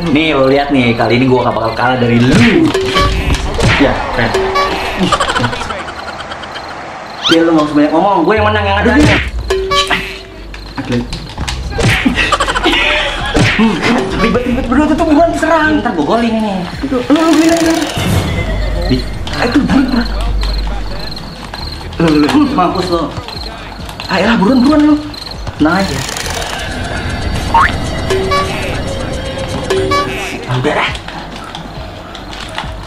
Nih lo lihat nih, kali ini gua gak bakal kalah dari lu. Ya, keren. Ya lu mau sebanyak ngomong, gue yang menang yang ada. Ribet-ribet berdua tuh bukan diserang. Ntar gue golin ini. Lu bilang. Itu buruan. Mampus lo. Ayolah buruan lu. Nah aja. Hampir ah.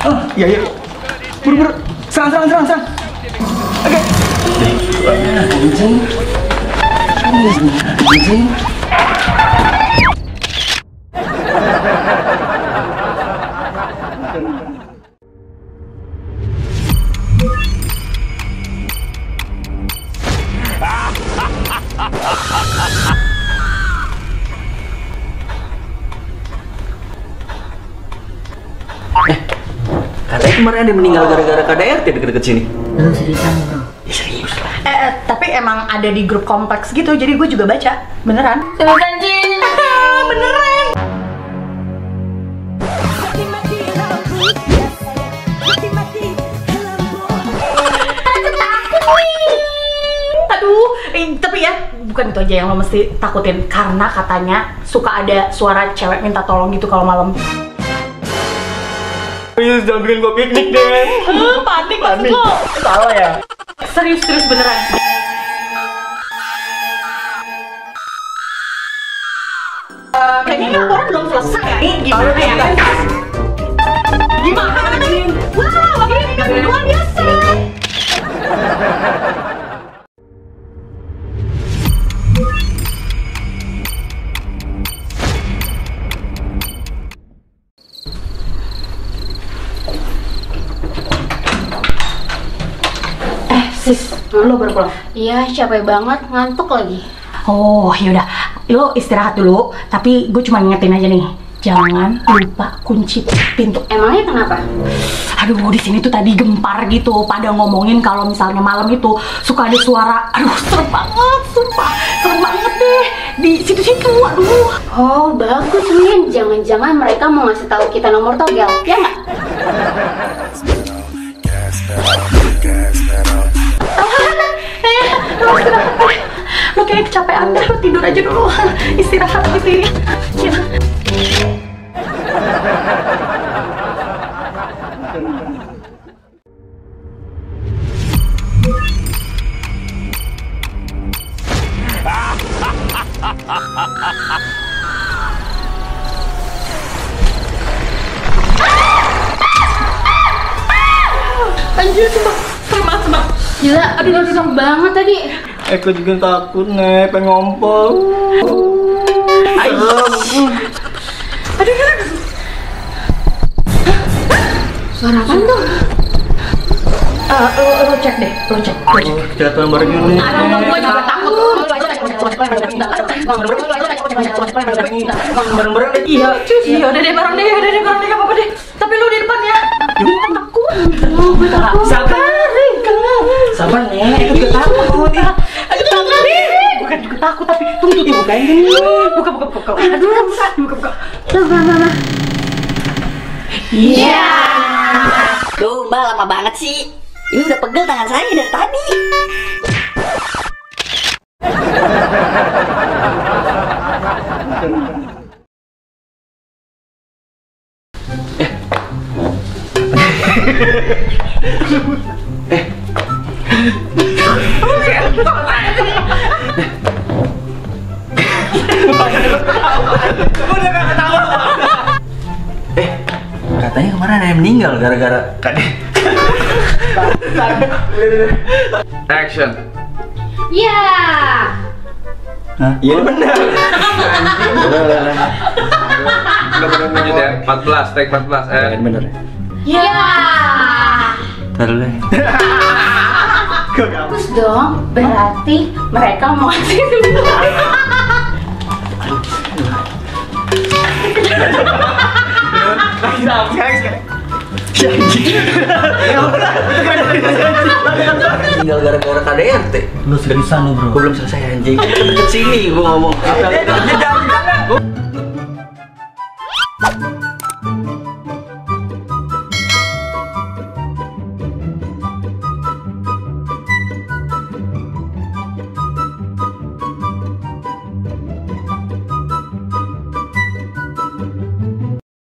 Oh, iya. Buru. Serang. Oke. Anjing. Katanya kemarin ada yang meninggal gara-gara KDRT deket-deket sini. Lu seriusan bro? Ya serius lah. Tapi emang ada di grup kompleks gitu, jadi gue juga baca. Beneran? Seriusan Cil? Beneran! Aduh, tapi ya bukan itu aja yang lo mesti takutin. Karena katanya suka ada suara cewek minta tolong gitu kalau malam. Please, jangan bikin gue piknik deh. Panik lo. Salah ya? Serius beneran. Kayaknya laporan belum selesai ya. Ini gimana ya? Gimana nih? Wah, ini luar biasa. Sis, lo baru pulang? Iya, capek banget, ngantuk lagi. Oh, yaudah, lo istirahat dulu. Tapi gue cuma ngingetin aja nih, jangan lupa kunci pintu. Emangnya kenapa? Aduh, di sini tuh tadi gempar gitu. Pada ngomongin kalau misalnya malam itu suka ada suara. Aduh, serem banget, sumpah, serem banget deh di situ-situ. Aduh. Oh, bagus nih. Jangan-jangan mereka mau ngasih tahu kita nomor togel, ya nggak? Lo kayak kecapean deh, lo tidur aja dulu. Istirahat gitu ya. Anjir, sumpah. Gila, aduh serem banget tadi. Eko juga takut nih, pengen ngompol. Aduh. Suara apaan tuh? Lo cek deh, lo cek. Jatuhan bareng ini. Aduh, gue juga takut. Bareng-bareng deh. Iya, udah deh, bareng deh, gak apa-apa deh. Tapi lu di depan ya. Gue takut. Gue takut. Sabar nih, itu juga takut. Bukan juga takut, tapi tunggu dibukain dulu. Buka. Aduh, buka. Mana? Iya. Duh, Mbak lama banget sih. Ini udah pegel tangan saya dari tadi. Katanya kemarin ada yang meninggal gara-gara Action. Iya. Hah? Iya benar. Udah lanjut ya. 14, take 14. Bener. Iya. Taruh deh. Bagus dong. Berarti mereka mau ngasih dulu. Tinggal gara-gara KDRT. Lu seriusan lu bro? Gue belum selesai anjing. Deket sini gue ngomong. Jangan. Oh.